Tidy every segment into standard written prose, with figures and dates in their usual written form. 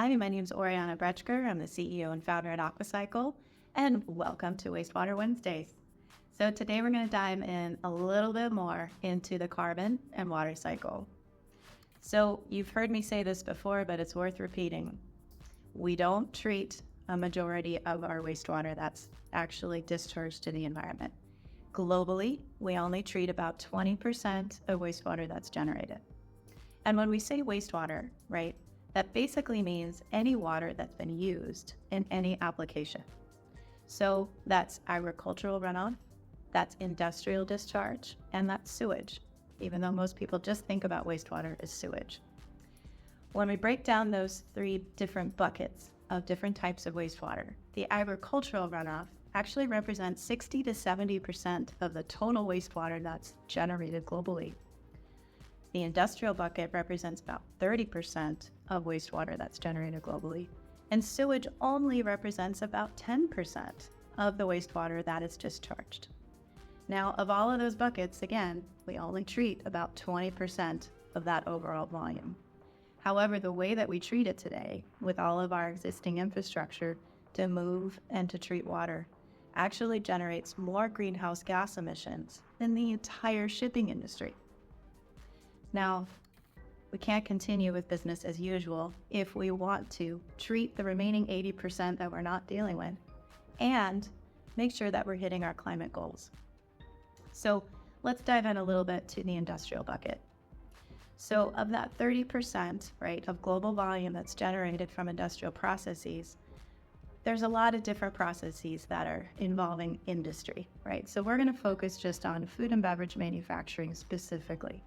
Hi, my name is Oriana Bretschker. I'm the CEO and founder at Aquacycl, and welcome to Wastewater Wednesdays. So today we're going to dive in a little bit more into the carbon and water cycle. So you've heard me say this before, but it's worth repeating. We don't treat a majority of our wastewater that's actually discharged to the environment. Globally, we only treat about 20% of wastewater that's generated. And when we say wastewater, right, that basically means any water that's been used in any application. So that's agricultural runoff, that's industrial discharge, and that's sewage, even though most people just think about wastewater as sewage. When we break down those three different buckets of different types of wastewater, the agricultural runoff actually represents 60 to 70% of the total wastewater that's generated globally. The industrial bucket represents about 30% of wastewater that's generated globally, and sewage only represents about 10% of the wastewater that is discharged. Now, of all of those buckets, again, we only treat about 20% of that overall volume. However, the way that we treat it today, with all of our existing infrastructure to move and to treat water, actually generates more greenhouse gas emissions than the entire shipping industry. Now, we can't continue with business as usual if we want to treat the remaining 80% that we're not dealing with and make sure that we're hitting our climate goals. So let's dive in a little bit to the industrial bucket. So of that 30%, right, of global volume that's generated from industrial processes, there's a lot of different processes that are involving industry, right? So we're going to focus just on food and beverage manufacturing specifically.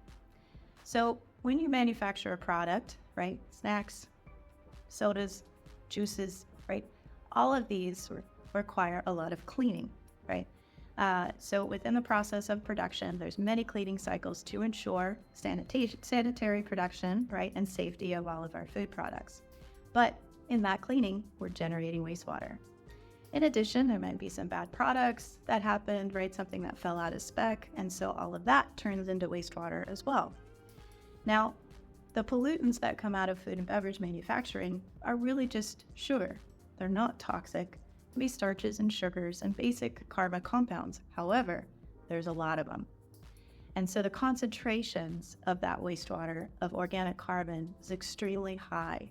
So when you manufacture a product, right, snacks, sodas, juices, right, all of these require a lot of cleaning, right? So within the process of production, there's many cleaning cycles to ensure sanitary production, right, and safety of all of our food products. But in that cleaning, we're generating wastewater. In addition, there might be some bad products that happened, right, something that fell out of spec, and so all of that turns into wastewater as well. Now, the pollutants that come out of food and beverage manufacturing are really just sugar. They're not toxic. It can be starches and sugars and basic carbon compounds. However, there's a lot of them. And so the concentrations of that wastewater of organic carbon is extremely high.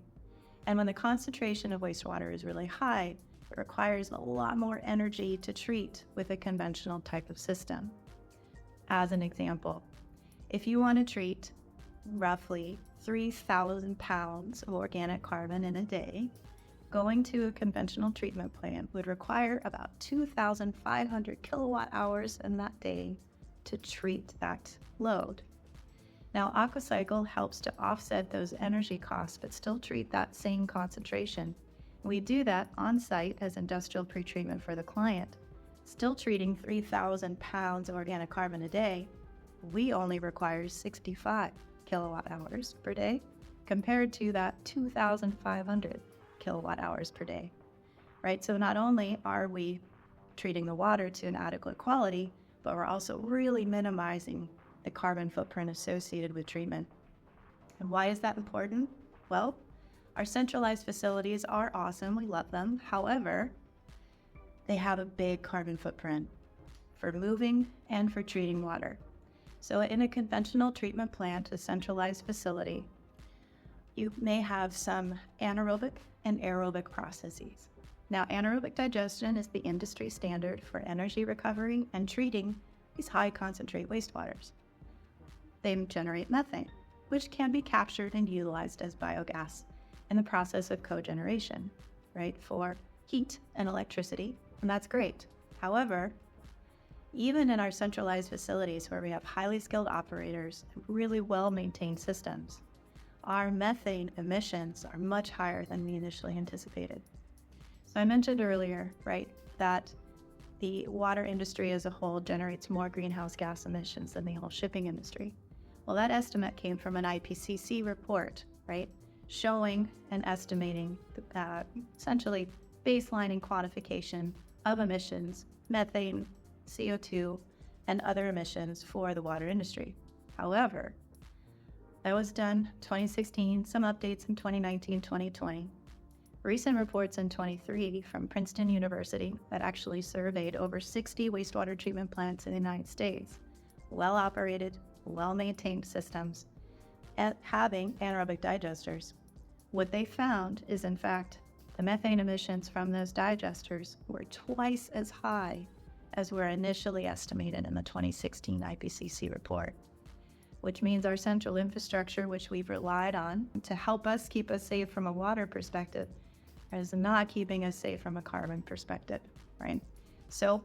And when the concentration of wastewater is really high, it requires a lot more energy to treat with a conventional type of system. As an example, if you want to treat roughly 3,000 pounds of organic carbon in a day, going to a conventional treatment plant would require about 2,500 kilowatt hours in that day to treat that load. Now, Aquacycl helps to offset those energy costs, but still treat that same concentration. We do that on site as industrial pretreatment for the client. Still treating 3,000 pounds of organic carbon a day, we only require 65 kilowatt hours per day compared to that 2,500 kilowatt hours per day, right? So not only are we treating the water to an adequate quality, but we're also really minimizing the carbon footprint associated with treatment. And why is that important? Well, our centralized facilities are awesome. We love them. However, they have a big carbon footprint for moving and for treating water. So in a conventional treatment plant, a centralized facility, you may have some anaerobic and aerobic processes. Now, anaerobic digestion is the industry standard for energy recovery and treating these high concentrate wastewaters. They generate methane, which can be captured and utilized as biogas in the process of cogeneration, right, for heat and electricity, and that's great. However, even in our centralized facilities where we have highly skilled operators and really well-maintained systems, our methane emissions are much higher than we initially anticipated. So I mentioned earlier, right, that the water industry as a whole generates more greenhouse gas emissions than the whole shipping industry. Well, that estimate came from an IPCC report, right, showing and estimating essentially baseline and quantification of emissions, methane, CO2, and other emissions for the water industry. However, that was done 2016, some updates in 2019, 2020. Recent reports in 23 from Princeton University that actually surveyed over 60 wastewater treatment plants in the United States, well-operated, well-maintained systems, and having anaerobic digesters. What they found is, in fact, the methane emissions from those digesters were twice as high as were initially estimated in the 2016 IPCC report, which means our central infrastructure, which we've relied on to help us keep us safe from a water perspective, is not keeping us safe from a carbon perspective, right? So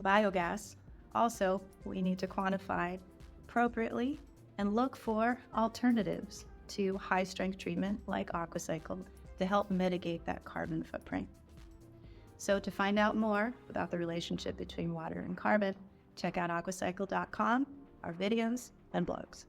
biogas, also, we need to quantify appropriately and look for alternatives to high-strength treatment like Aquacycl to help mitigate that carbon footprint. So to find out more about the relationship between water and carbon, check out aquacycl.com, our videos, and blogs.